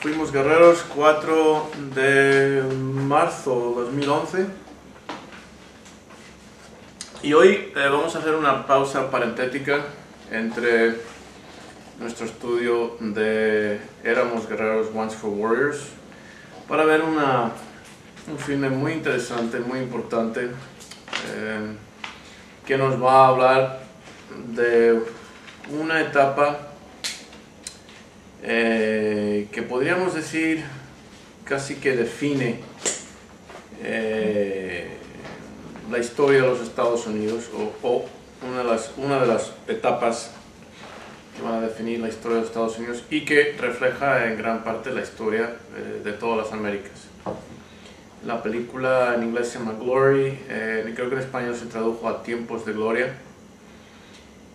Fuimos Guerreros, 4 de marzo de 2011. Y hoy vamos a hacer una pausa parentética entre nuestro estudio de Éramos Guerreros, Once for Warriors, para ver un filme muy interesante, muy importante, que nos va a hablar de una etapa que podríamos decir casi que define la historia de los Estados Unidos, o una de las etapas que van a definir la historia de los Estados Unidos y que refleja en gran parte la historia de todas las Américas. La película en inglés se llama Glory, creo que en español se tradujo a Tiempos de Gloria,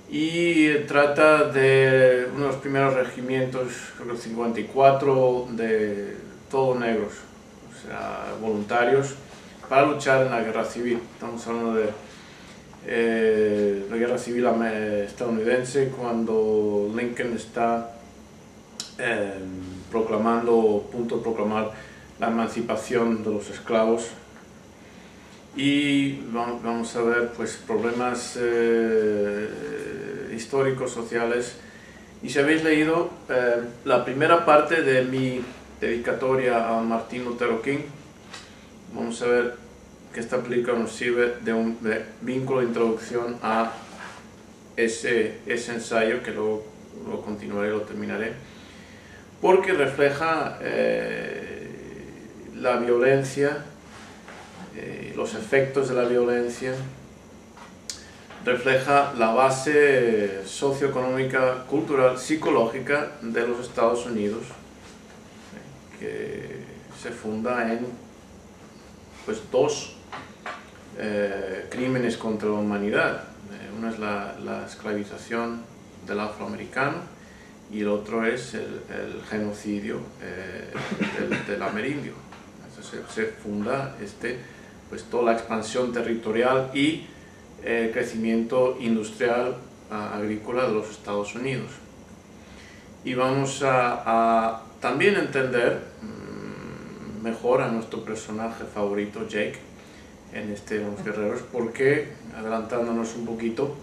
y trata de uno de los primeros regimientos, creo que el 54, de todos negros, o sea, voluntarios, para luchar en la guerra civil. Estamos hablando de la guerra civil estadounidense, cuando Lincoln está punto de proclamar la emancipación de los esclavos. Y vamos a ver pues problemas históricos, sociales. Y si habéis leído la primera parte de mi dedicatoria a Martin Luther King, vamos a ver que esta película nos sirve de vínculo de introducción a ese ensayo, que luego lo continuaré, lo terminaré, porque refleja la violencia, los efectos de la violencia, refleja la base socioeconómica, cultural, psicológica de los Estados Unidos, que se funda en pues dos crímenes contra la humanidad. Uno es la esclavización del afroamericano y el otro es el genocidio del amerindio. Entonces se funda pues toda la expansión territorial y crecimiento industrial agrícola de los Estados Unidos. Y vamos a también entender mejor a nuestro personaje favorito, Jake, en Los Guerreros, porque, adelantándonos un poquito,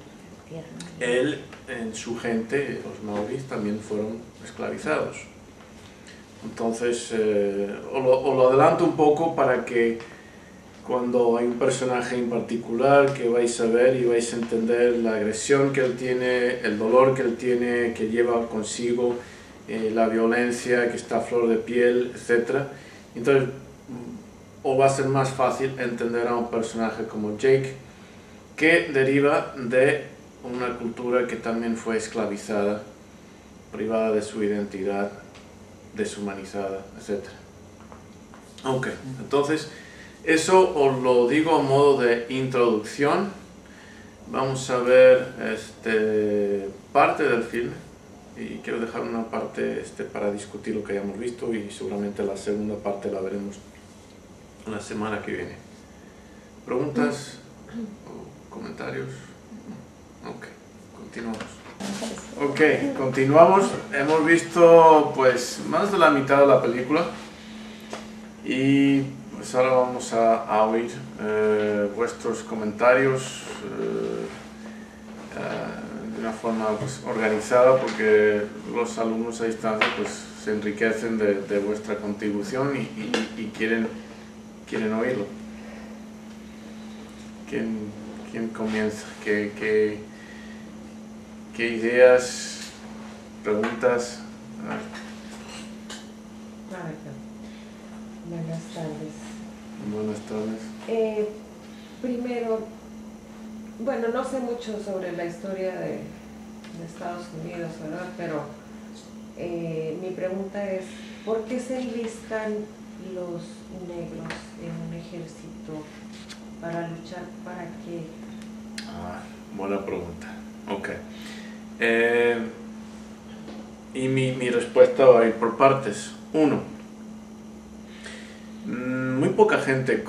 él en su gente, los maoris, también fueron esclavizados. Entonces, os lo adelanto un poco para que cuando hay un personaje en particular que vais a ver y vais a entender la agresión que él tiene, el dolor que él tiene, que lleva consigo, la violencia que está a flor de piel, etc. Entonces, os va a ser más fácil entender a un personaje como Jake, que deriva de una cultura que también fue esclavizada, privada de su identidad, deshumanizada, etc. Ok, entonces eso os lo digo a modo de introducción. Vamos a ver parte del filme, y quiero dejar una parte para discutir lo que hayamos visto, y seguramente la segunda parte la veremos la semana que viene. ¿Preguntas o comentarios? Ok, continuamos. Ok, continuamos. Hemos visto pues más de la mitad de la película y pues ahora vamos a oír vuestros comentarios de una forma pues organizada, porque los alumnos a distancia pues se enriquecen de vuestra contribución y quieren oírlo. ¿Quién comienza? ¿Qué ideas, preguntas? Buenas tardes. Buenas tardes. Primero, bueno, no sé mucho sobre la historia de Estados Unidos, ¿verdad? Pero mi pregunta es, ¿por qué se enlistan los negros en un ejército para luchar? ¿Para qué? Buena pregunta. Ok. Y mi respuesta va a ir por partes. Uno, muy poca gente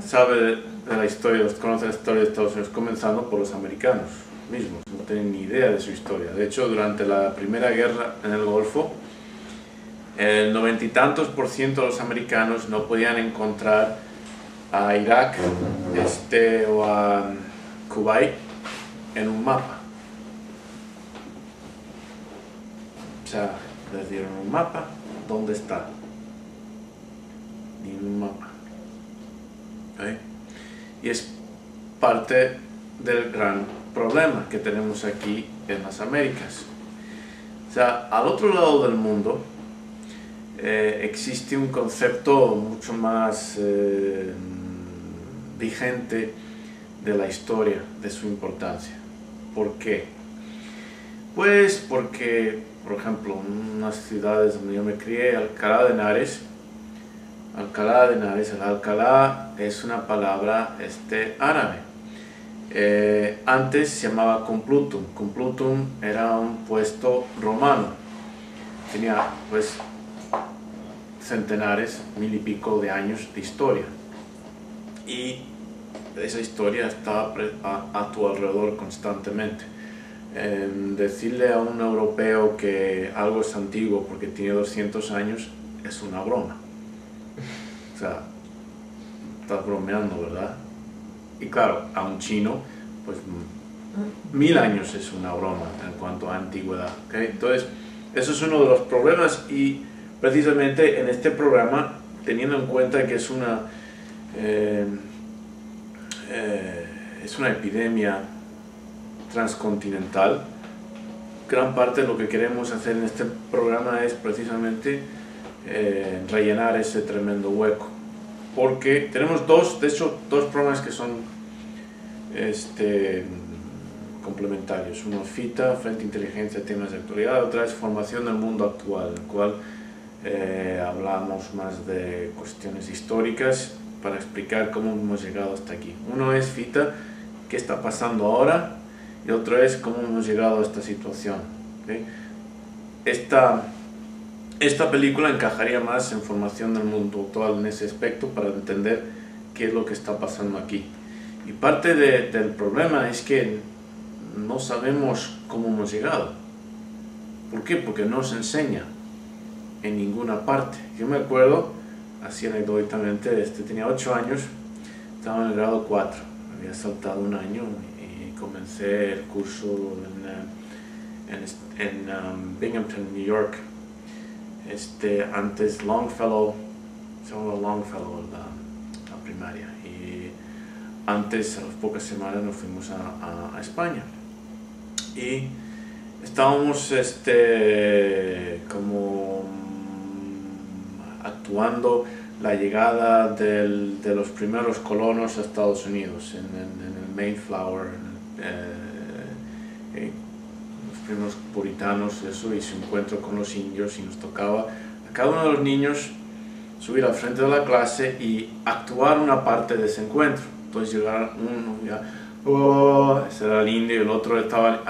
sabe de la historia, conoce la historia de Estados Unidos, comenzando por los americanos mismos. No tienen ni idea de su historia. De hecho, durante la primera guerra en el Golfo, el 90 y tantos % de los americanos no podían encontrar a Irak o a Kuwait en un mapa. O sea, les dieron un mapa, ¿dónde está? Ni un mapa. ¿Okay? Y es parte del gran problema que tenemos aquí en las Américas. O sea, al otro lado del mundo existe un concepto mucho más vigente de la historia, de su importancia. ¿Por qué? Pues porque, por ejemplo, en unas ciudades donde yo me crié, Alcalá de Henares, el Alcalá es una palabra árabe. Antes se llamaba Complutum. Complutum era un puesto romano. Tenía pues centenares, 1000 y pico de años de historia. Y esa historia está a tu alrededor constantemente. Decirle a un europeo que algo es antiguo porque tiene 200 años es una broma. O sea, estás bromeando, ¿verdad? Y claro, a un chino, pues 1000 años es una broma en cuanto a antigüedad. ¿Okay? Entonces, eso es uno de los problemas y precisamente en este programa, teniendo en cuenta que es una epidemia transcontinental, gran parte de lo que queremos hacer en este programa es precisamente rellenar ese tremendo hueco, porque tenemos dos programas que son complementarios. Uno es FITA, Frente a Inteligencia, temas de actualidad, otra es Formación del Mundo Actual, en el cual hablamos más de cuestiones históricas para explicar cómo hemos llegado hasta aquí. Uno es FITA, qué está pasando ahora, y otro es cómo hemos llegado a esta situación. ¿Okay? Esta película encajaría más en Formación del Mundo Actual en ese aspecto para entender qué es lo que está pasando aquí. Y parte del problema es que no sabemos cómo hemos llegado. ¿Por qué? Porque no se enseña en ninguna parte. Yo me acuerdo, así anecdóticamente, tenía 8 años, estaba en el grado 4, había saltado un año y comencé el curso en Binghamton, New York. Antes Longfellow, se llamaba Longfellow la primaria, y antes, a las pocas semanas, nos fuimos a España y estábamos como actuando la llegada de los primeros colonos a Estados Unidos en el Mayflower, los primeros puritanos, eso, y su encuentro con los indios, y nos tocaba a cada uno de los niños subir al frente de la clase y actuar una parte de ese encuentro. Entonces llegar uno, ya, ese era el indio, y el otro estaba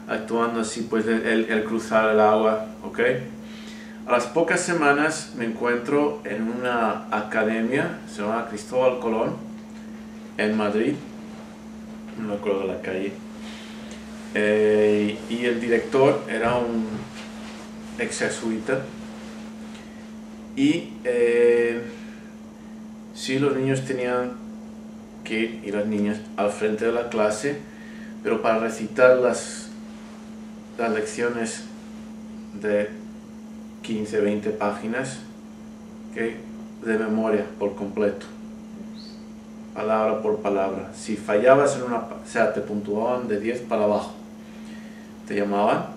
actuando así, pues el cruzar el agua, ¿ok? A las pocas semanas me encuentro en una academia, se llama Cristóbal Colón, en Madrid, no me acuerdo de la calle, y el director era un ex jesuita, y sí, los niños tenían que ir, y las niñas, al frente de la clase, pero para recitar las lecciones de 15, 20 páginas, ¿okay? De memoria por completo, palabra por palabra. Si fallabas en o sea, te puntuaban de 10 para abajo, te llamaban,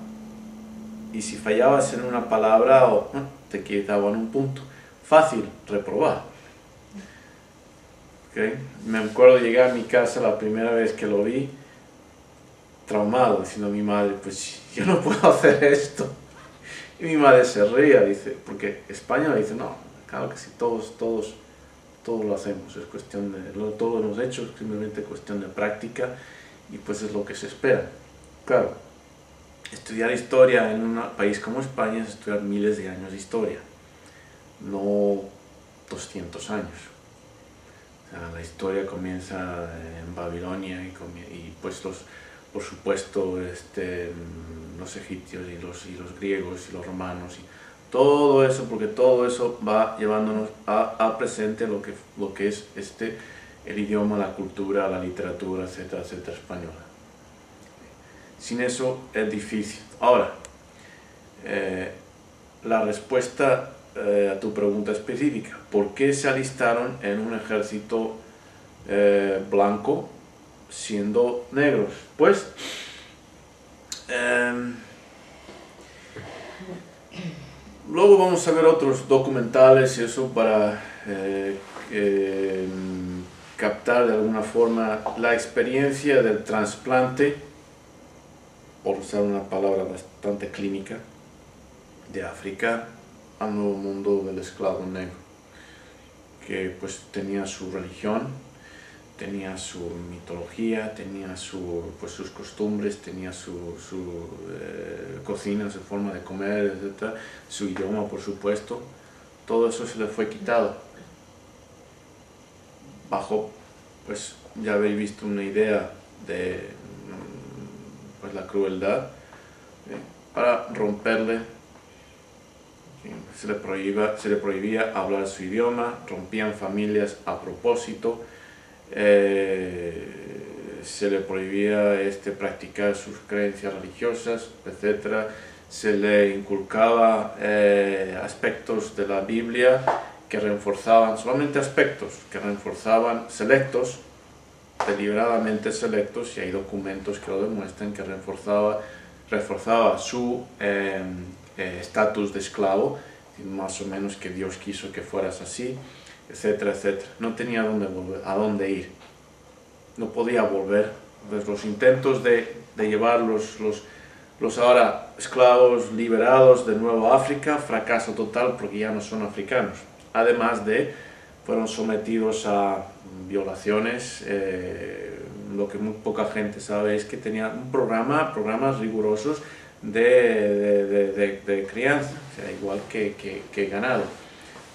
y si fallabas en una palabra te quitaban un punto. Fácil reprobar. ¿Okay? Me acuerdo llegar a mi casa la primera vez que lo vi, traumado, diciendo a mi madre, pues yo no puedo hacer esto. Y mi madre se ría, dice, porque España dice, no, claro que sí, todos lo hacemos, es cuestión de, todos lo hemos hecho, es simplemente cuestión de práctica, y pues es lo que se espera. Claro, estudiar historia en un país como España es estudiar miles de años de historia, no 200 años. O sea, la historia comienza en Babilonia y pues por supuesto los egipcios y los griegos y los romanos, y Todo eso, porque todo eso va llevándonos al presente, lo que es el idioma, la cultura, la literatura, etcétera, etcétera, española. Sin eso es difícil. Ahora, la respuesta a tu pregunta específica, ¿por qué se alistaron en un ejército blanco siendo negros? Pues luego vamos a ver otros documentales y eso para captar de alguna forma la experiencia del trasplante, por usar una palabra bastante clínica, de África al nuevo mundo del esclavo negro, que pues tenía su religión, tenía su mitología, tenía pues, sus costumbres, tenía su cocina, su forma de comer, etc., su idioma, por supuesto. Todo eso se le fue quitado bajo, pues ya habéis visto una idea de pues, la crueldad, para romperle. Se le prohibía hablar su idioma, rompían familias a propósito, se le prohibía practicar sus creencias religiosas, etc. Se le inculcaba aspectos de la Biblia que reforzaban, solamente aspectos que reforzaban, selectos, deliberadamente selectos, y hay documentos que lo demuestran, que reforzaba su estatus de esclavo, más o menos que Dios quiso que fueras así, etcétera, etcétera. No tenía a dónde ir, no podía volver. Entonces, los intentos de llevar los ahora esclavos liberados de nuevo a África, fracaso total, porque ya no son africanos. Además fueron sometidos a violaciones. Lo que muy poca gente sabe es que tenía programas rigurosos de crianza, o sea, igual que ganado,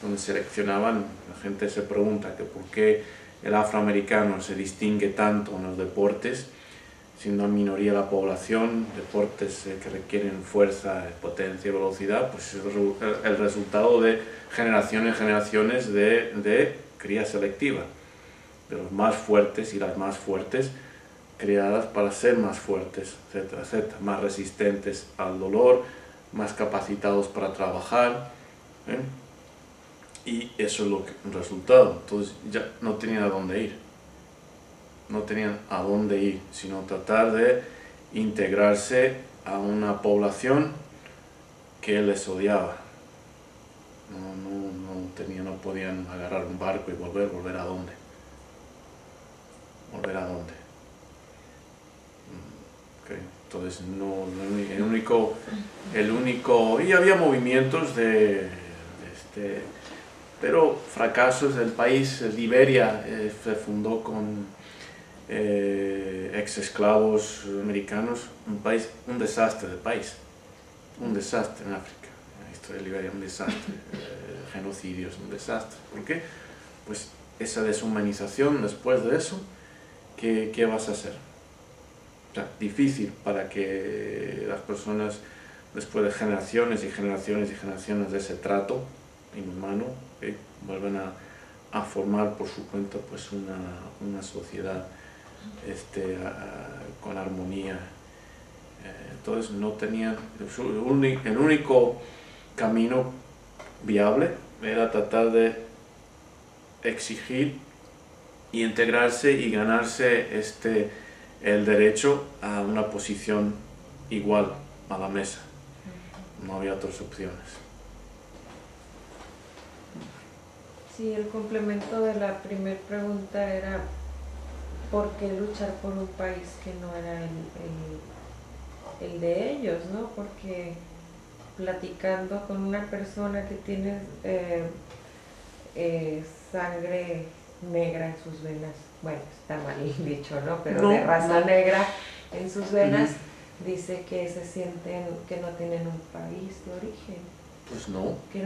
donde seleccionaban. La gente se pregunta que por qué el afroamericano se distingue tanto en los deportes, siendo una minoría de la población, deportes que requieren fuerza, potencia y velocidad, pues es el resultado de generaciones de cría selectiva, de los más fuertes y las más fuertes, creadas para ser más fuertes, etcétera, etcétera, más resistentes al dolor, más capacitados para trabajar, y eso es el resultado. Entonces ya no tenían a dónde ir, sino tratar de integrarse a una población que les odiaba. No podían agarrar un barco y volver ¿a dónde? Okay. Entonces el único, y había movimientos pero fracasos del país. Liberia se fundó con ex esclavos americanos, un desastre de país, un desastre en África. La historia de Liberia, un desastre, genocidios, un desastre. ¿Por qué? Pues esa deshumanización. Después de eso, ¿qué vas a hacer? O sea, difícil para que las personas, después de generaciones y generaciones y generaciones de ese trato inhumano, vuelvan a formar por su cuenta pues una sociedad con armonía. Entonces no tenían, el único camino viable era tratar de exigir y integrarse y ganarse el derecho a una posición igual a la mesa. No había otras opciones. Sí, el complemento de la primera pregunta era ¿por qué luchar por un país que no era el de ellos, ¿no? Porque platicando con una persona que tiene sangre negra en sus venas, bueno, está mal dicho, ¿no? Pero de raza negra en sus venas, dice que se sienten que no tienen un país de origen. Pues no. Que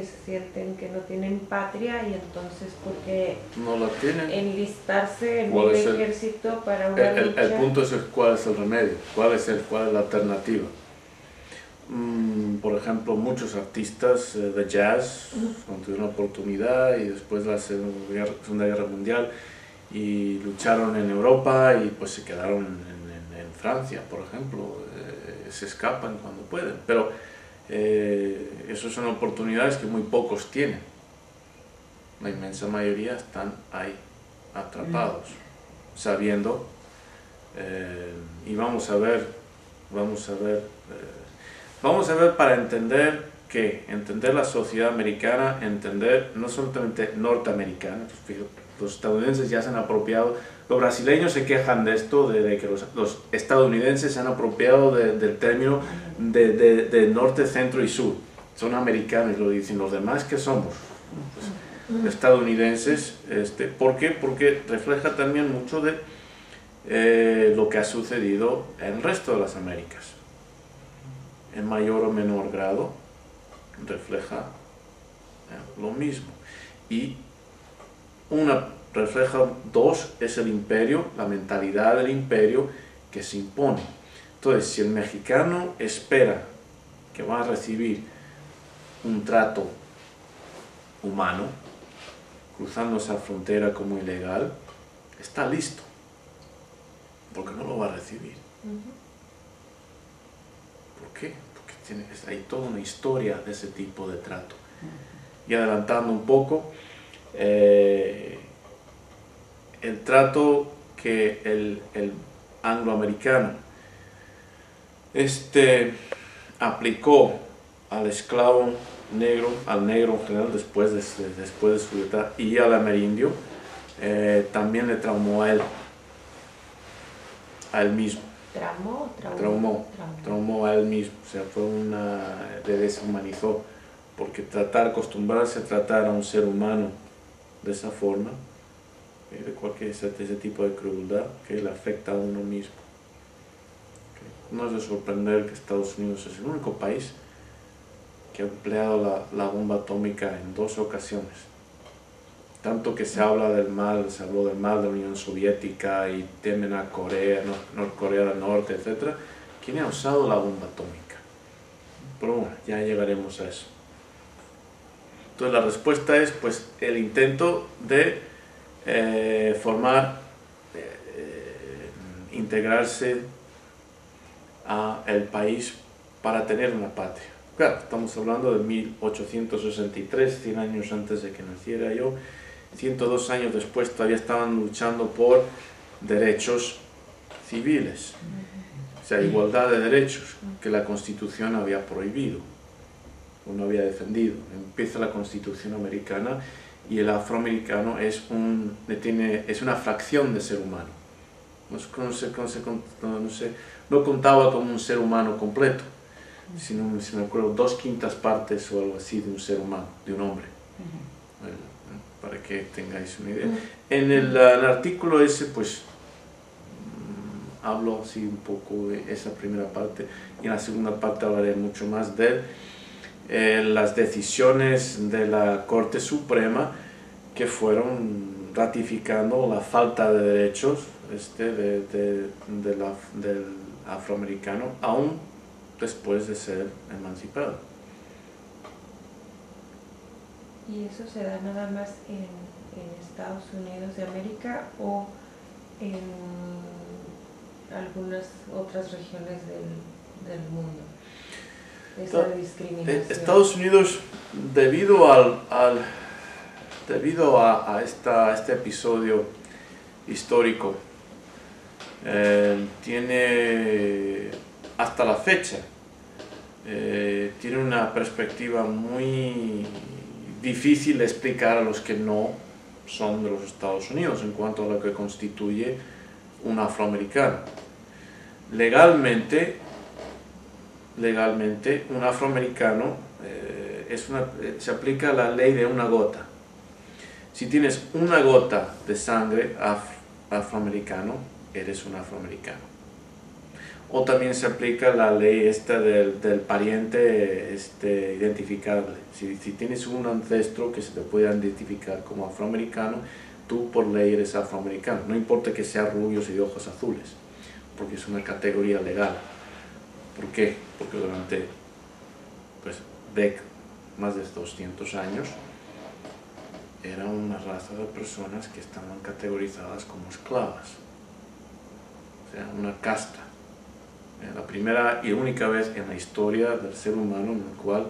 se sienten que no tienen patria, y entonces ¿por qué no la tienen? Enlistarse en el ejército para una lucha? El punto es cuál es el remedio, cuál es la alternativa. por ejemplo, muchos artistas de jazz cuando tuvieron la oportunidad y después de la Segunda Guerra Mundial y lucharon en Europa y pues se quedaron en Francia, por ejemplo, se escapan cuando pueden, pero esas son oportunidades que muy pocos tienen. La inmensa mayoría están ahí, atrapados, sabiendo, y vamos a ver para entender entender la sociedad americana, entender no solamente norteamericana. Los estadounidenses ya se han apropiado, los brasileños se quejan de esto, de que los estadounidenses se han apropiado del término de norte, centro y sur. Son americanos, lo dicen. Los demás, ¿qué somos? Pues, estadounidenses. ¿Por qué? Porque refleja también mucho de lo que ha sucedido en el resto de las Américas. En mayor o menor grado refleja lo mismo. Y dos, es el imperio, la mentalidad del imperio que se impone. Entonces, si el mexicano espera que va a recibir un trato humano, cruzando esa frontera como ilegal, está listo, porque no lo va a recibir. ¿Por qué? Porque hay toda una historia de ese tipo de trato. Y adelantando un poco, el trato que el angloamericano aplicó al esclavo negro, al negro en general después de su libertad, y al amerindio, también le traumó a él mismo. Traumó a él mismo, o sea, le deshumanizó, porque acostumbrarse a tratar a un ser humano de esa forma, de ese tipo de crueldad, que le afecta a uno mismo. No es de sorprender que Estados Unidos es el único país que ha empleado la bomba atómica en 2 ocasiones. Tanto que se habló del mal de la Unión Soviética y temen a Corea del Norte, etc. ¿Quién ha usado la bomba atómica? Pero bueno, ya llegaremos a eso. Entonces la respuesta es pues el intento de integrarse a el país para tener una patria. Claro, estamos hablando de 1863, 100 años antes de que naciera yo. 102 años después todavía estaban luchando por derechos civiles, o sea, igualdad de derechos, que la Constitución había prohibido o no había defendido. Empieza la Constitución americana y el afroamericano es una fracción de ser humano. No contaba como un ser humano completo, sino, si me acuerdo, 2/5 partes o algo así de un ser humano, de un hombre. Para que tengáis una idea. En el artículo ese, pues, hablo así un poco de esa primera parte, y en la segunda parte hablaré mucho más de las decisiones de la Corte Suprema que fueron ratificando la falta de derechos del afroamericano, aún después de ser emancipado. ¿Y eso se da nada más en Estados Unidos de América o en algunas otras regiones del mundo? Esa discriminación. Estados Unidos, debido a este episodio histórico, tiene hasta la fecha tiene una perspectiva muy difícil de explicar a los que no son de los Estados Unidos en cuanto a lo que constituye un afroamericano. Legalmente un afroamericano se aplica la ley de una gota. Si tienes una gota de sangre afroamericano, eres un afroamericano. O también se aplica la ley del pariente identificable. Si tienes un ancestro que se te pueda identificar como afroamericano, tú por ley eres afroamericano. No importa que sea rubios y de ojos azules, porque es una categoría legal. ¿Por qué? Porque durante pues más de 200 años, era una raza de personas que estaban categorizadas como esclavas, o sea, una casta. La primera y única vez en la historia del ser humano en la cual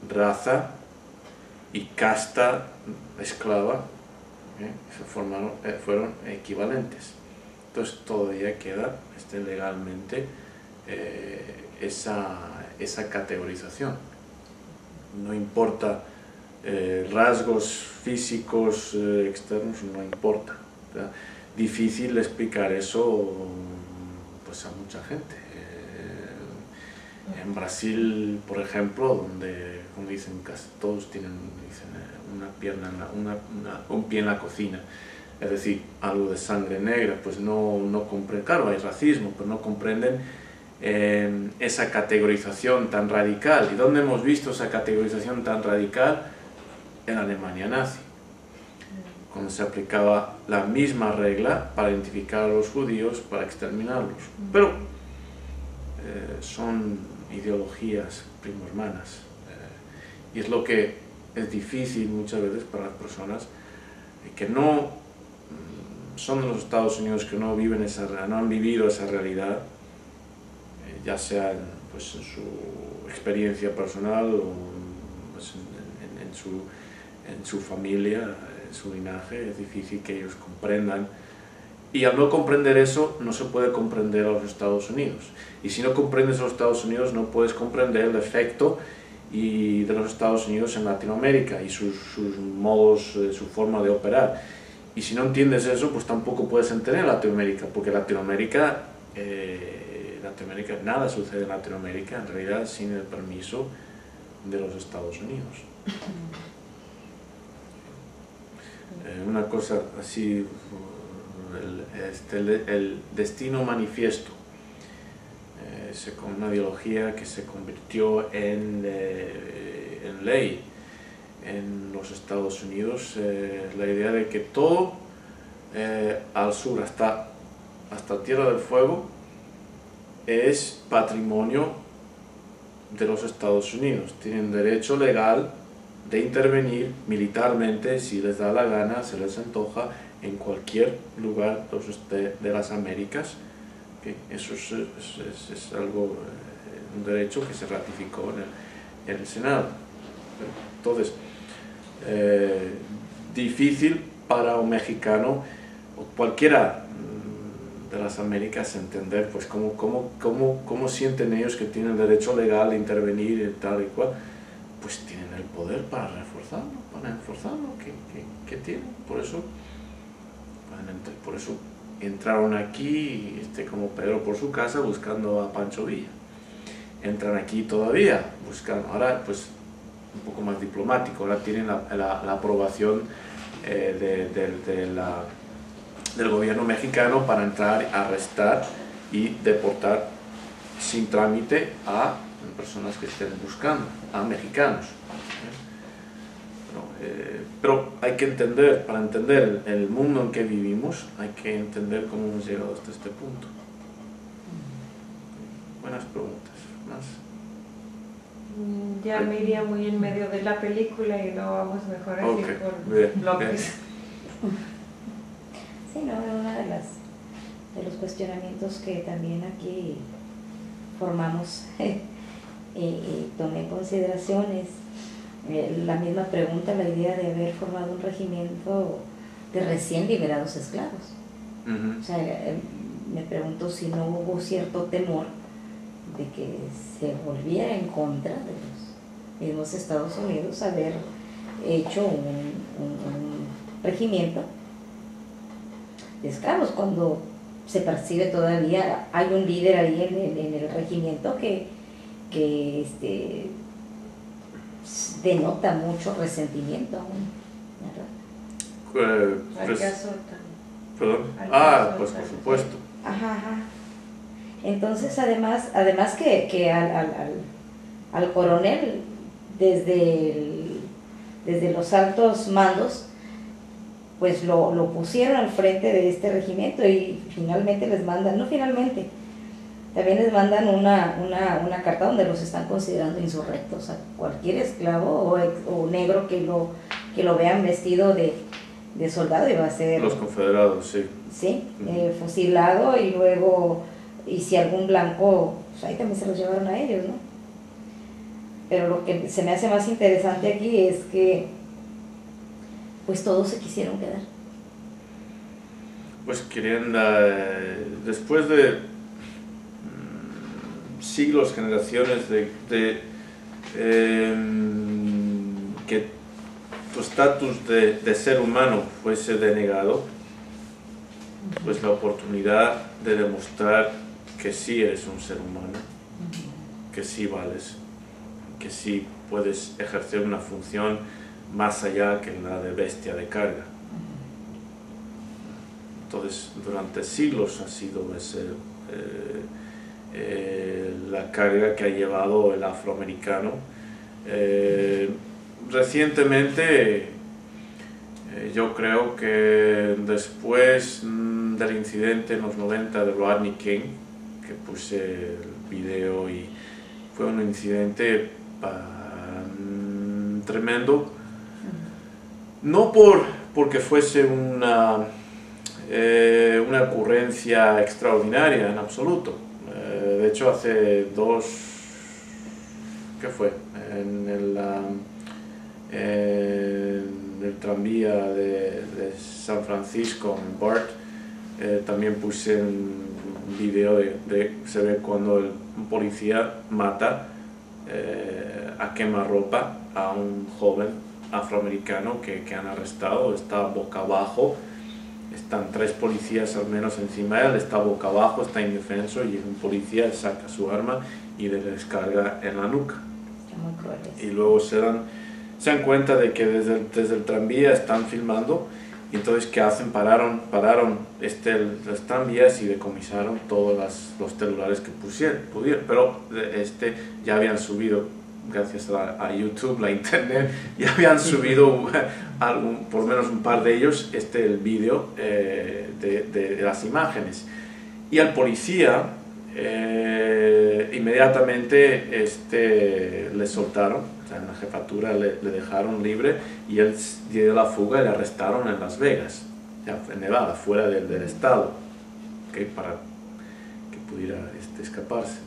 raza y casta esclava fueron equivalentes. Entonces todavía queda legalmente esa categorización. No importa rasgos físicos externos, no importa. ¿Verdad? Difícil explicar eso pues a mucha gente. En Brasil, por ejemplo, donde, como dicen, casi todos tienen una pierna, un pie en la cocina, es decir, algo de sangre negra, pues no comprenden, claro, hay racismo, pero no comprenden esa categorización tan radical. ¿Y dónde hemos visto esa categorización tan radical? En la Alemania nazi, cuando se aplicaba la misma regla para identificar a los judíos, para exterminarlos. Pero son ideologías primo hermanas, y es lo que es difícil muchas veces para las personas que no son de los Estados Unidos, que no han vivido esa realidad, ya sea pues, en su experiencia personal o pues, en su familia, en su linaje. Es difícil que ellos comprendan, y al no comprender eso no se puede comprender a los Estados Unidos, y si no comprendes a los Estados Unidos no puedes comprender el efecto de los Estados Unidos en Latinoamérica y sus modos, su forma de operar. Y si no entiendes eso, pues tampoco puedes entender Latinoamérica, porque Latinoamérica, nada sucede en Latinoamérica en realidad sin el permiso de los Estados Unidos. Una cosa así, el destino manifiesto, con una ideología que se convirtió en ley en los Estados Unidos, la idea de que todo al sur hasta Tierra del Fuego es patrimonio de los Estados Unidos. Tienen derecho legal de intervenir militarmente si les da la gana, se les antoja, en cualquier lugar de las Américas. Eso es algo, un derecho que se ratificó en el Senado. Entonces, difícil para un mexicano o cualquiera de las Américas entender pues cómo sienten ellos que tienen el derecho legal de intervenir y tal y cual. Pues tienen el poder para reforzarlo, que tienen. Por eso entraron aquí como Pedro por su casa buscando a Pancho Villa. Entran aquí todavía buscando, ahora pues un poco más diplomático, ahora tienen la aprobación del gobierno mexicano para entrar, arrestar y deportar sin trámite a personas que estén buscando, a mexicanos. Pero hay que entender, para entender el mundo en que vivimos, hay que entender cómo hemos llegado hasta este punto. Buenas preguntas. ¿Más? Ya me iría muy en medio de la película y no vamos mejor así por bloques. Sí, no, uno de los cuestionamientos que también aquí formamos y tomé en consideración es la misma pregunta, la idea de haber formado un regimiento de recién liberados esclavos. O sea, me pregunto si no hubo cierto temor de que se volviera en contra de los mismos Estados Unidos haber hecho un regimiento de esclavos, cuando se percibe todavía, hay un líder ahí en el regimiento que denota mucho resentimiento aún, ¿verdad? Perdón. Pues por supuesto. Ajá. Entonces, además que al coronel, desde los altos mandos, pues lo pusieron al frente de este regimiento y finalmente les mandan, no finalmente, también les mandan una carta donde los están considerando insurrectos a cualquier esclavo o negro que lo vean vestido de soldado, y va a ser... Los confederados, sí. Sí, fusilado, y luego, y si algún blanco, pues ahí también se los llevaron a ellos, ¿no? Pero lo que se me hace más interesante aquí es que pues todos se quisieron quedar. Pues querían, después de siglos, generaciones de que tu estatus de ser humano fuese denegado, pues la oportunidad de demostrar que sí eres un ser humano, que sí vales, que sí puedes ejercer una función más allá que la de bestia de carga. Entonces, durante siglos ha sido la carga que ha llevado el afroamericano. Recientemente, yo creo que después del incidente en los 90 de Rodney King, que puse el video, y fue un incidente tremendo, no porque fuese una ocurrencia extraordinaria en absoluto. De hecho, hace ¿qué fue? En el tranvía de San Francisco, en BART, también puse un video se ve cuando un policía mata a quemarropa a un joven afroamericano que han arrestado. Está boca abajo, están 3 policías al menos encima de él, está boca abajo, está indefenso, y un policía saca su arma y le descarga en la nuca. Muy crueles. Y luego se dan cuenta de que desde el tranvía están filmando, y entonces ¿qué hacen? Pararon los tranvías y decomisaron todos los celulares que pudieron, pero ya habían subido, gracias a YouTube, la internet, ya habían subido por lo menos un par de ellos el vídeo de las imágenes. Y al policía inmediatamente le soltaron, o sea, en la jefatura le dejaron libre, y él dio la fuga y le arrestaron en Las Vegas, ya en Nevada, fuera del estado, ¿okay? Para que pudiera escaparse.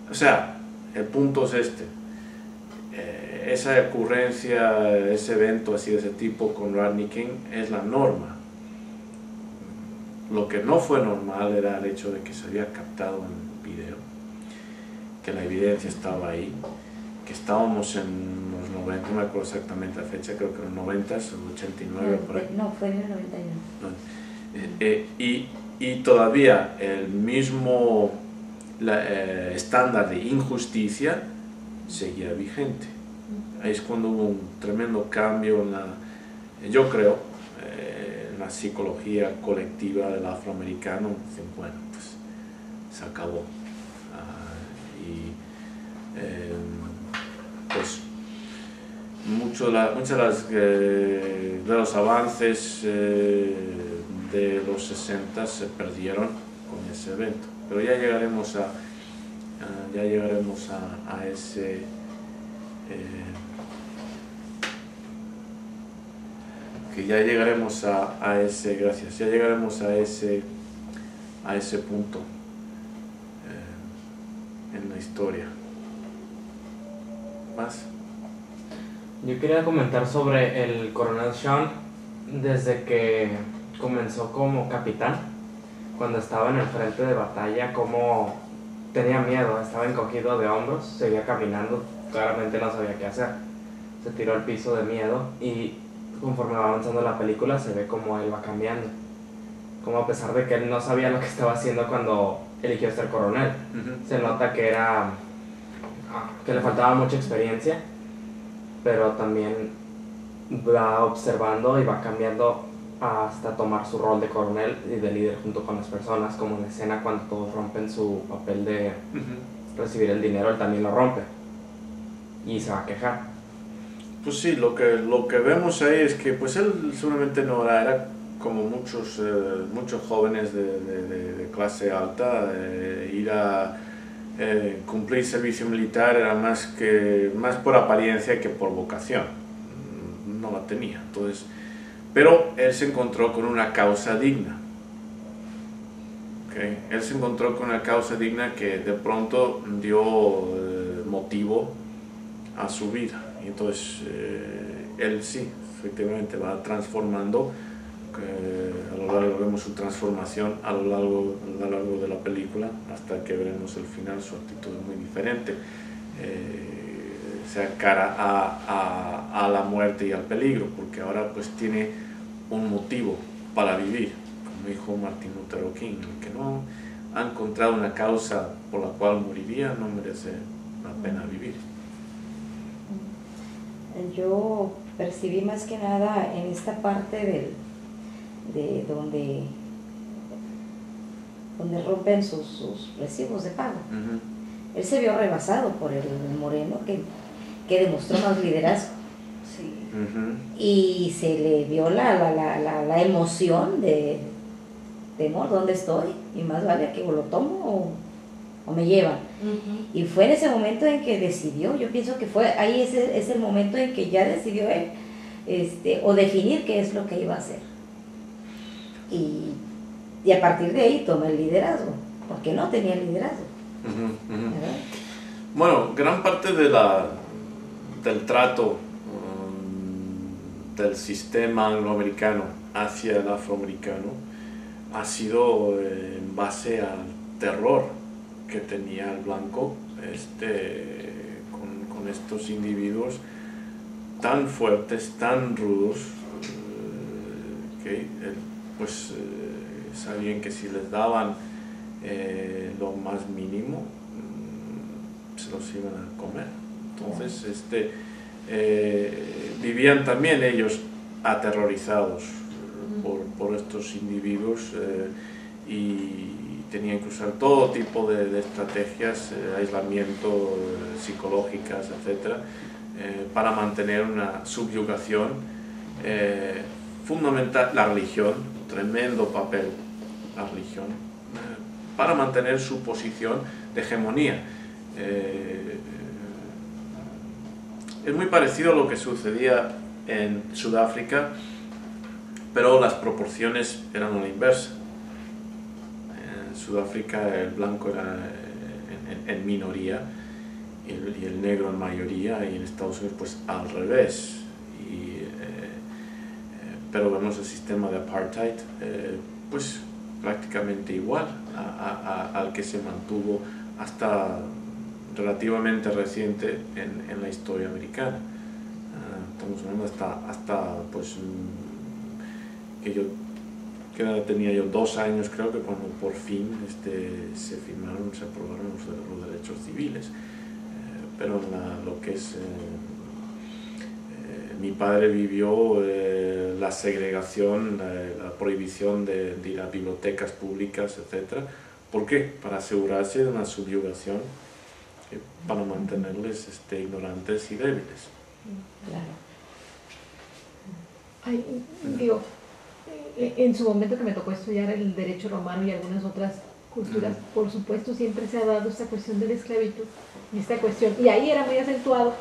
O sea, el punto es esa ocurrencia, ese evento así de ese tipo con Rodney King es la norma. Lo que no fue normal era el hecho de que se había captado en video, que la evidencia estaba ahí, que estábamos en los 90, no me acuerdo exactamente la fecha, creo que en los 90, o 89 por ahí. No, fue en el 91. Y todavía el mismo estándar de injusticia seguía vigente. Ahí es cuando hubo un tremendo cambio yo creo, en la psicología colectiva del afroamericano. Dicen, bueno, pues se acabó. Pues muchos de los avances de los 60 se perdieron con ese evento, pero ya llegaremos a ese gracias, ya llegaremos a ese punto en la historia. ¿Más? Yo quería comentar sobre el coronel Sean desde que comenzó como capitán, cuando estaba en el frente de batalla, como tenía miedo, estaba encogido de hombros, seguía caminando, claramente no sabía qué hacer, se tiró al piso de miedo, y conforme va avanzando la película se ve como él va cambiando, como a pesar de que él no sabía lo que estaba haciendo cuando eligió ser coronel, se nota que le faltaba mucha experiencia, pero también va observando y va cambiando hasta tomar su rol de coronel y de líder junto con las personas, como en la escena cuando todos rompen su papel de recibir el dinero, él también lo rompe y se va a quejar. Pues sí, lo que vemos ahí es que pues él seguramente no era como muchos jóvenes de clase alta, ir a cumplir servicio militar era más por apariencia que por vocación. No la tenía. Entonces, pero él se encontró con una causa digna. ¿Okay? Él se encontró con una causa digna que de pronto dio motivo a su vida. Y entonces él sí, efectivamente va transformando. A lo largo vemos su transformación a lo largo de la película, hasta que veremos el final. Su actitud es muy diferente, se encara a la muerte y al peligro, porque ahora pues tiene un motivo para vivir, como dijo Martin Luther King: el que no ha encontrado una causa por la cual moriría no merece la pena vivir. Yo percibí más que nada en esta parte de donde rompen sus recibos de pago. Él se vio rebasado por el moreno que demostró más liderazgo. Sí. Y se le vio la emoción de temor, ¿dónde estoy? Y más vale que o lo tomo o me llevan. Y fue en ese momento en que decidió, yo pienso que fue ahí es el momento en que ya decidió él o definir qué es lo que iba a hacer. Y a partir de ahí toma el liderazgo, porque no tenía liderazgo. Bueno, gran parte del trato del sistema angloamericano hacia el afroamericano ha sido en base al terror que tenía el blanco con estos individuos tan fuertes, tan rudos, que pues sabían que si les daban lo más mínimo se los iban a comer. Entonces vivían también ellos aterrorizados por estos individuos y tenían que usar todo tipo de estrategias, aislamiento, psicológicas, etc., para mantener una subyugación fundamental. La religión, tremendo papel la religión, para mantener su posición de hegemonía. Es muy parecido a lo que sucedía en Sudáfrica, pero las proporciones eran a la inversa. En Sudáfrica el blanco era en minoría y el negro en mayoría, y en Estados Unidos pues al revés. Pero vemos el sistema de apartheid pues prácticamente igual al que se mantuvo hasta relativamente reciente en la historia americana. Estamos hablando hasta pues que tenía yo 2 años, creo, que cuando por fin se aprobaron los derechos civiles. Pero lo que es mi padre vivió la segregación, la prohibición de ir a bibliotecas públicas, etc. ¿Por qué? Para asegurarse de una subyugación, para mantenerles ignorantes y débiles. Claro. Ay, digo, en su momento que me tocó estudiar el derecho romano y algunas otras culturas, por supuesto siempre se ha dado esta cuestión de la esclavitud y esta cuestión, y ahí era muy acentuado,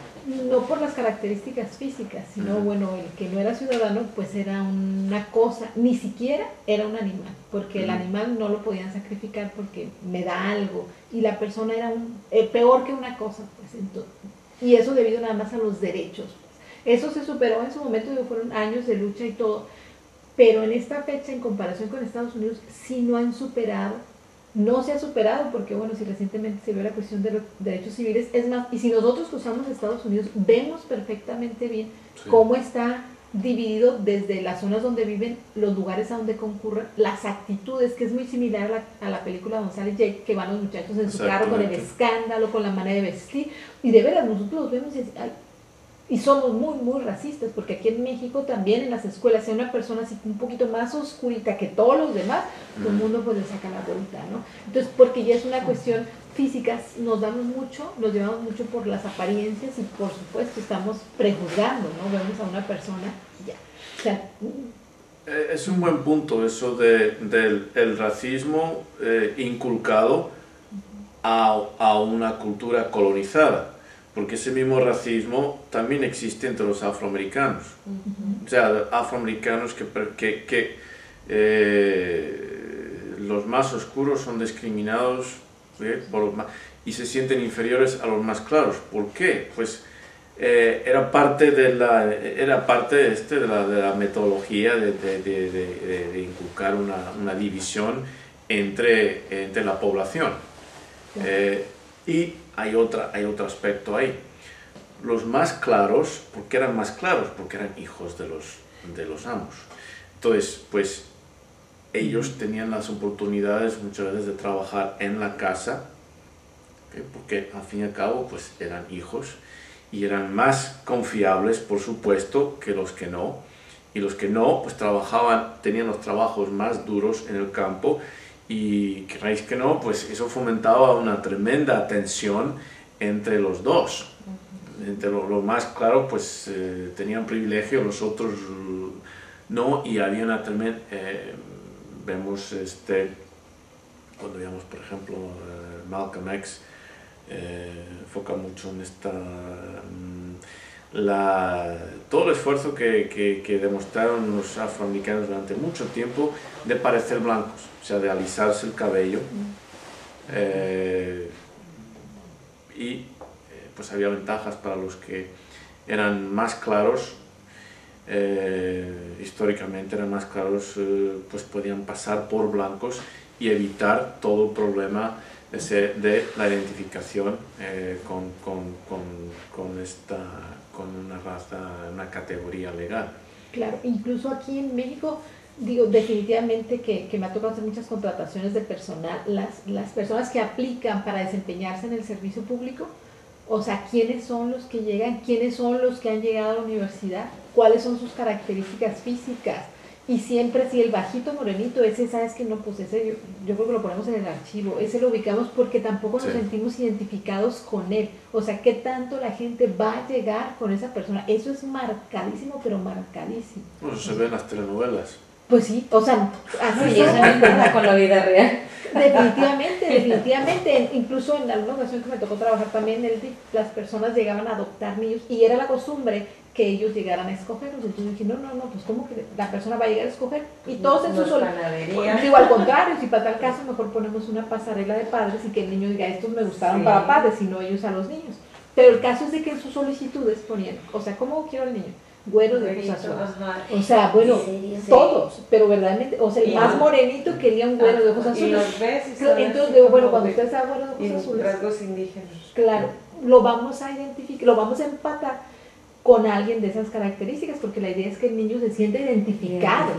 no por las características físicas, sino bueno, el que no era ciudadano pues era una cosa, ni siquiera era un animal, porque el animal no lo podían sacrificar porque me da algo, y la persona era peor que una cosa, pues entonces, y eso debido nada más a los derechos. Eso se superó en su momento, fueron años de lucha y todo, pero en esta fecha, en comparación con Estados Unidos, sí no han superado, no se ha superado, porque bueno, si recientemente se vio la cuestión de los derechos civiles, es más, y si nosotros cruzamos Estados Unidos, vemos perfectamente bien cómo está dividido desde las zonas donde viven, los lugares a donde concurren, las actitudes, que es muy similar a la película González Jake, que van los muchachos en su carro con el escándalo, con la manera de vestir, y de veras nosotros los vemos y somos muy, muy racistas, porque aquí en México también en las escuelas, si una persona así un poquito más oscurita que todos los demás, todo el mundo pues le saca la vuelta, ¿no? Entonces, porque ya es una cuestión física, nos llevamos mucho por las apariencias y por supuesto estamos prejuzgando, ¿no? Vemos a una persona, ya, o sea, es un buen punto eso del racismo inculcado a una cultura colonizada, porque ese mismo racismo también existe entre los afroamericanos. O sea, afroamericanos que los más oscuros son discriminados y se sienten inferiores a los más claros. ¿Por qué? Pues era parte de la metodología de inculcar una división entre la población. Y hay otro aspecto ahí. Los más claros, ¿por qué eran más claros? Porque eran hijos de los amos. Entonces, pues ellos tenían las oportunidades muchas veces de trabajar en la casa, porque al fin y al cabo pues eran hijos y eran más confiables, por supuesto, que los que no. Y los que no, pues tenían los trabajos más duros en el campo, y queráis que no, pues eso fomentaba una tremenda tensión entre los dos. Entre los más claros pues tenían privilegio, los otros no, y había una tremenda... vemos cuando veamos, por ejemplo, Malcolm X, enfoca mucho en todo el esfuerzo que demostraron los afroamericanos durante mucho tiempo de parecer blancos, o sea, de alisarse el cabello, y pues había ventajas para los que eran más claros. Históricamente eran más claros, pues podían pasar por blancos y evitar todo el problema de la identificación con una raza, una categoría legal. Claro, incluso aquí en México, digo, definitivamente que me ha tocado hacer muchas contrataciones de personal, las personas que aplican para desempeñarse en el servicio público, o sea, quiénes son los que llegan, quiénes son los que han llegado a la universidad, cuáles son sus características físicas, y siempre si el bajito morenito, ese, sabes que no, pues ese yo creo que lo ponemos en el archivo, ese lo ubicamos porque tampoco nos sentimos identificados con él, o sea, qué tanto la gente va a llegar con esa persona, eso es marcadísimo, pero marcadísimo. Bueno, se ve en las telenovelas. Pues sí, o sea, así eso no importa con la vida real. Definitivamente, incluso en alguna ocasión que me tocó trabajar también, las personas llegaban a adoptar niños y era la costumbre que ellos llegaran a escogerlos. Entonces dije, no, pues ¿cómo que la persona va a llegar a escoger? Y todos en su digo, al contrario, si para tal caso mejor ponemos una pasarela de padres y que el niño diga, estos me gustaron para padres y no ellos a los niños. Pero el caso es de que en sus solicitudes ponían, o sea, ¿cómo quiero al niño? Güero de ojos azules. O sea, bueno, todos, pero verdaderamente, o sea, el más morenito quería un güero de ojos azules. Y los ves y entonces digo, bueno, cuando usted sea güero de ojos azules, rasgos indígenas. claro, lo vamos a identificar, lo vamos a empatar con alguien de esas características, porque la idea es que el niño se sienta identificado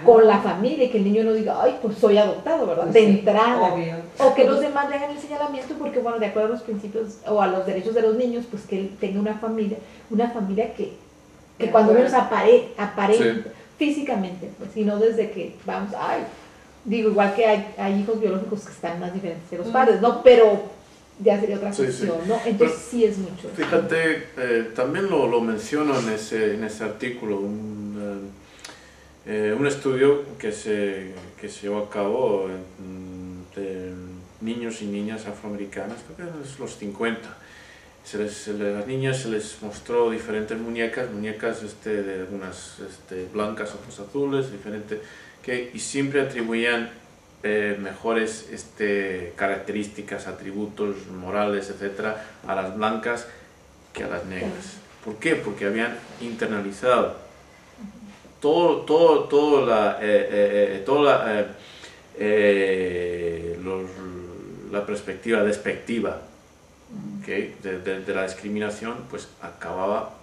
con la familia y que el niño no diga, ay, pues soy adoptado, ¿verdad? De entrada. Obvio. O que los demás le hagan el señalamiento porque, bueno, de acuerdo a los principios o a los derechos de los niños, pues que él tenga una familia que cuando menos aparente físicamente, pues, y no desde que vamos, digo, igual que hay hijos biológicos que están más diferentes que los padres, ¿no? Pero ya sería otra cuestión, ¿no? Entonces sí es mucho. Fíjate, también lo menciono en ese artículo, un estudio que se llevó a cabo de niños y niñas afroamericanas, creo que es los 50. Las niñas se les mostró diferentes muñecas de algunas blancas, otras azules, diferentes, y siempre atribuían mejores características, atributos morales, etcétera, a las blancas que a las negras. ¿Por qué? Porque habían internalizado la perspectiva despectiva de la discriminación, pues acababa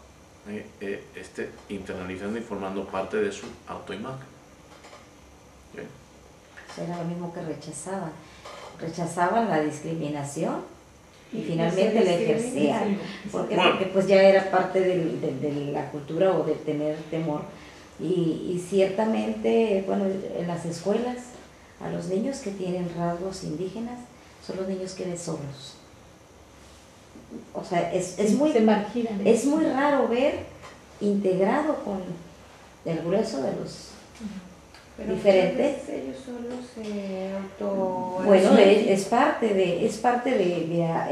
internalizando y formando parte de su autoimagen. Era lo mismo que rechazaban la discriminación y finalmente la ejercían. ¿Por qué? Porque pues ya era parte de la cultura o de tener temor. Y ciertamente, bueno, en las escuelas, a los niños que tienen rasgos indígenas son los niños que ven solos. O sea, es muy raro ver integrado con el grueso de los Pero diferentes. muchas veces ellos solo se auto... Bueno, es parte de, mira,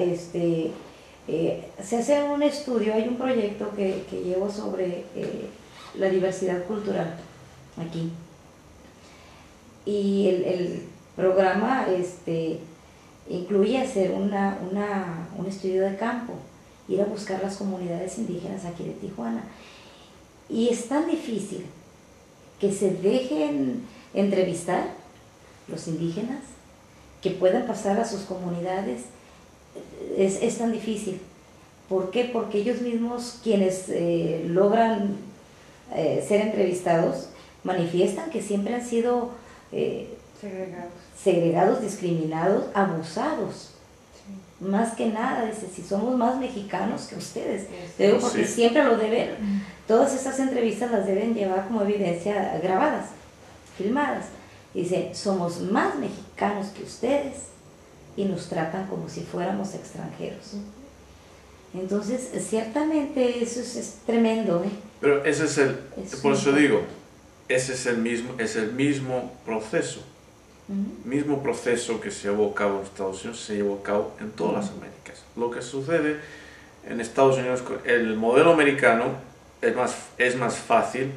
se hace un estudio, hay un proyecto que llevo sobre la diversidad cultural aquí. Y el programa incluye hacer un estudio de campo, ir a buscar las comunidades indígenas aquí de Tijuana. Y es tan difícil que se dejen entrevistar los indígenas, que puedan pasar a sus comunidades, es tan difícil. ¿Por qué? Porque ellos mismos, quienes logran ser entrevistados, manifiestan que siempre han sido segregados, discriminados, abusados. Sí. Más que nada, dice, si somos más mexicanos que ustedes, digo, porque siempre lo deben, todas esas entrevistas las deben llevar como evidencia grabadas, filmadas. Dice, somos más mexicanos que ustedes y nos tratan como si fuéramos extranjeros. Entonces, ciertamente eso es tremendo, ¿eh? Pero ese es por eso digo, ese es el mismo proceso. Mismo proceso que se llevó a cabo en Estados Unidos se llevó a cabo en todas las Américas. Lo que sucede en Estados Unidos, el modelo americano es más fácil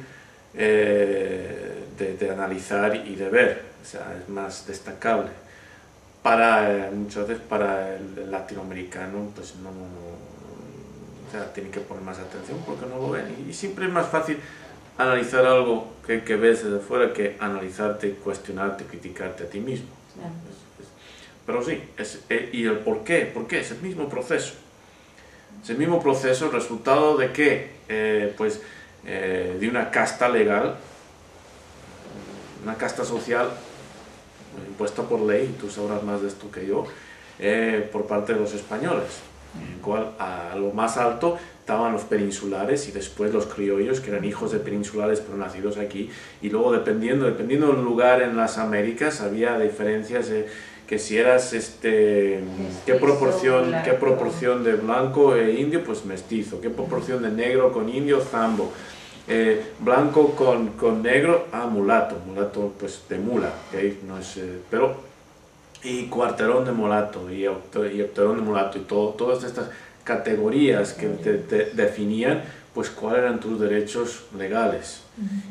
de analizar y de ver, o sea, es más destacable. Muchas veces para el latinoamericano, pues no, o sea, tiene que poner más atención porque no lo ven. Y siempre es más fácil analizar algo que ves desde fuera que analizarte, cuestionarte, criticarte a ti mismo. Claro. Pero sí, ¿y el por qué? ¿Por qué? Es el mismo proceso. Es el mismo proceso, resultado de que, de una casta legal, una casta social impuesta por ley, tú sabrás más de esto que yo, por parte de los españoles, en el cual a lo más alto estaban los peninsulares y después los criollos, que eran hijos de peninsulares pero nacidos aquí, y luego dependiendo del lugar en las Américas había diferencias, que si eras qué proporción de blanco e indio, pues mestizo, qué proporción de negro con indio, zambo, blanco con negro, mulato pues de mula, ¿okay? No es, y cuarterón de mulato y octerón de mulato y todas estas categorías que te definían pues cuáles eran tus derechos legales.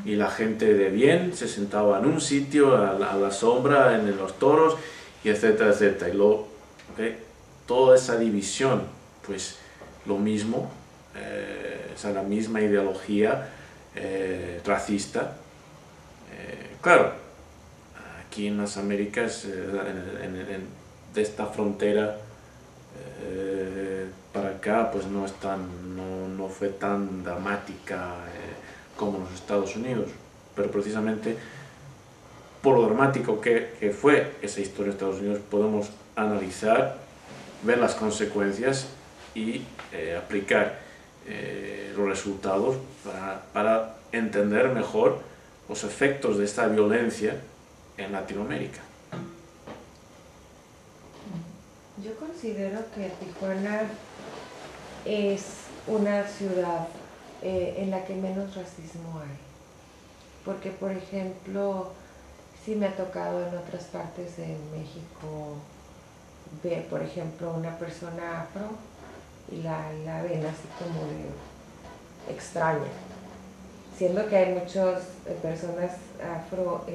Y la gente de bien se sentaba en un sitio a la sombra, en los toros, y etcétera, etcétera. Y luego, toda esa división, pues lo mismo, o sea, la misma ideología racista. Claro, aquí en las Américas, de esta frontera para acá, pues no fue tan dramática como en los Estados Unidos, pero precisamente por lo dramático que fue esa historia en Estados Unidos, podemos analizar, ver las consecuencias y aplicar los resultados para entender mejor los efectos de esta violencia en Latinoamérica. Yo considero que Tijuana es una ciudad en la que menos racismo hay, porque por ejemplo, sí me ha tocado en otras partes de México ver, por ejemplo, una persona afro y la ven así como de extraña, siendo que hay muchas personas afro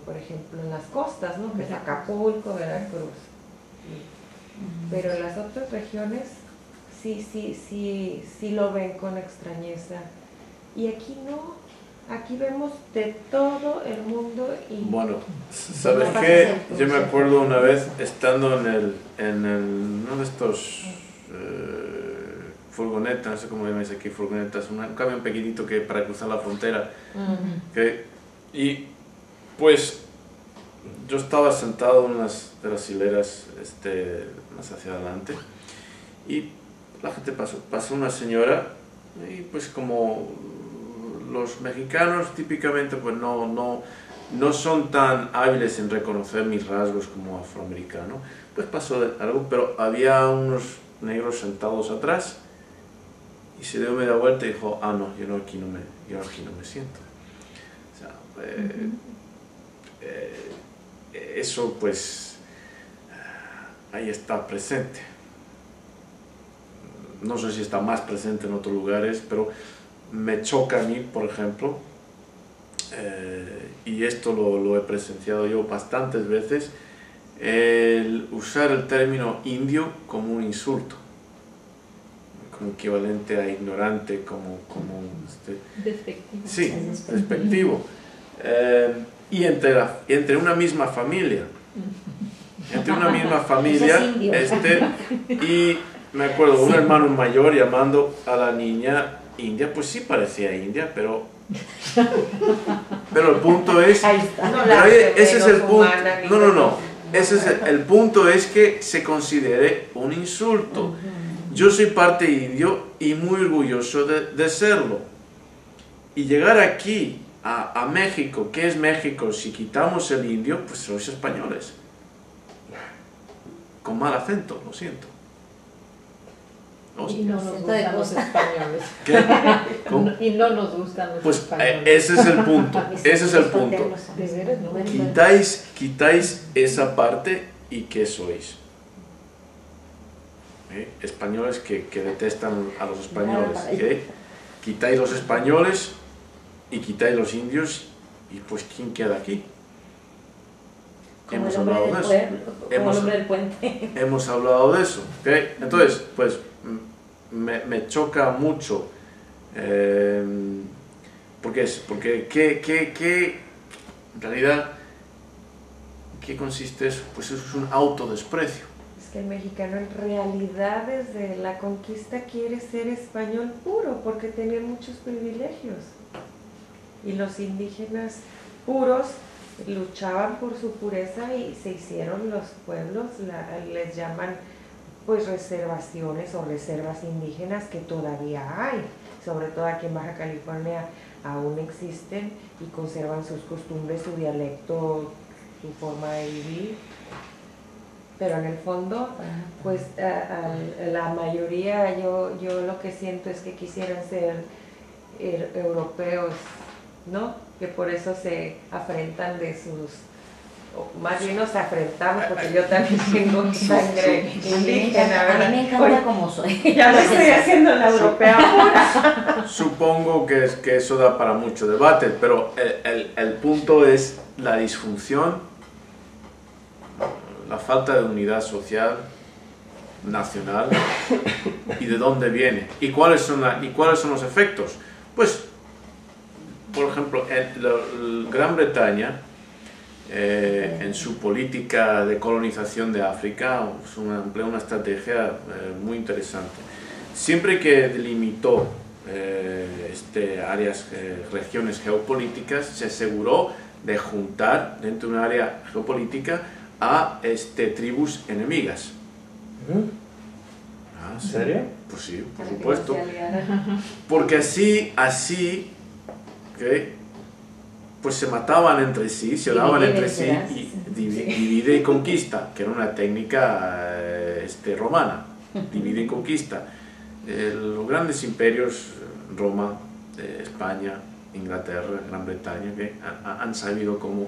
por ejemplo, en las costas, ¿no? Que es Acapulco, Veracruz. Pero en las otras regiones sí lo ven con extrañeza. Y aquí no, aquí vemos de todo el mundo. Y bueno, ¿sabes qué? Yo me acuerdo una vez estando en uno de estos furgonetas, no sé cómo llamáis aquí, furgonetas, un camión pequeñito que para cruzar la frontera. Y pues yo estaba sentado en una de las hileras más hacia adelante y la gente pasó una señora y pues como los mexicanos típicamente pues no son tan hábiles en reconocer mis rasgos como afroamericano, pues pasó algo, pero había unos negros sentados atrás y se dio media vuelta y dijo, no, yo aquí no me siento. O sea, eso pues ahí está presente. No sé si está más presente en otros lugares, pero me choca a mí, por ejemplo, y esto lo he presenciado yo bastantes veces, el usar el término indio como un insulto, como equivalente a ignorante, como Despectivo. sí, despectivo. Y entre una misma familia, y me acuerdo un hermano mayor llamando a la niña india, pues sí parecía india, pero el punto es, ese es el punto, ese es el punto, es que se considere un insulto. Yo soy parte indio y muy orgulloso de serlo, y llegar aquí a México, ¿qué es México? Si quitamos el indio, pues sois españoles, con mal acento, lo siento. Y no nos gustan los españoles. ¿Cómo? Y no nos gustan los pues españoles. ese es el punto, ese es el punto. De veras, ¿no? Quitáis esa parte y ¿qué sois? Españoles que detestan a los españoles. Quitáis los españoles y quitáis los indios, y pues ¿quién queda aquí? Hemos hablado de eso. Hemos hablado de eso. ¿Okay? Entonces, pues me choca mucho. Porque en realidad, ¿qué consiste eso? Pues eso es un autodesprecio. Es que el mexicano en realidad desde la conquista quiere ser español puro porque tenía muchos privilegios. Y los indígenas puros luchaban por su pureza y se hicieron los pueblos, les llaman pues reservaciones o reservas indígenas, que todavía hay, sobre todo aquí en Baja California aún existen y conservan sus costumbres, su dialecto, su forma de vivir, pero en el fondo pues la mayoría, yo lo que siento es que quisieran ser europeos, ¿no? Que por eso se afrentan de sus, o más bien nos afrentamos, porque yo también tengo sangre indígena, ¿verdad? A mí me encanta como soy. Ya lo estoy haciendo la europea ahora. Supongo que eso da para mucho debate, pero el punto es la disfunción, la falta de unidad social, nacional, y de dónde viene, y cuáles son los efectos. Pues, por ejemplo, Gran Bretaña, en su política de colonización de África, empleó una estrategia muy interesante. Siempre que delimitó regiones geopolíticas, se aseguró de juntar dentro de un área geopolítica a tribus enemigas. ¿En serio? Pues sí, por supuesto. Porque así ¿okay? Pues se mataban entre sí, se odiaban entre sí, y divide y conquista, que era una técnica romana, divide y conquista. Los grandes imperios, Roma, España, Inglaterra, Gran Bretaña, que han sabido cómo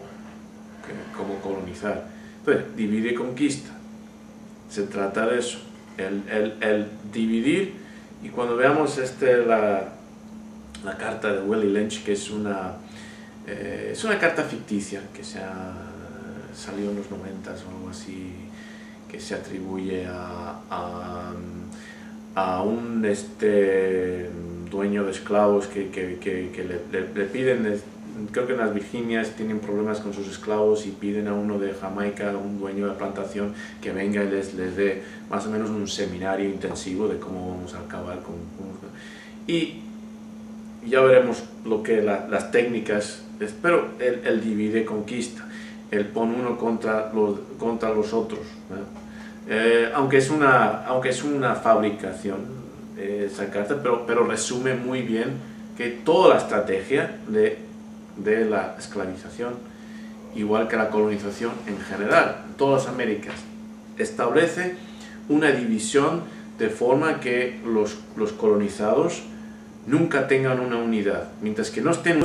colonizar. Entonces, divide y conquista, se trata de eso, el dividir. Y cuando veamos la carta de Willie Lynch, que es una carta ficticia que salió en los 90s o algo así, que se atribuye a un dueño de esclavos que le piden, creo que en las Virginias tienen problemas con sus esclavos y piden a uno de Jamaica, un dueño de plantación, que venga y les dé más o menos un seminario intensivo de cómo vamos a acabar y ya veremos las técnicas, pero el divide y conquista, el pone uno contra los otros, aunque es una fabricación esa carta, pero resume muy bien que toda la estrategia de la esclavización, igual que la colonización en general, en todas las Américas, establece una división de forma que los colonizados nunca tengan una unidad, mientras que no estén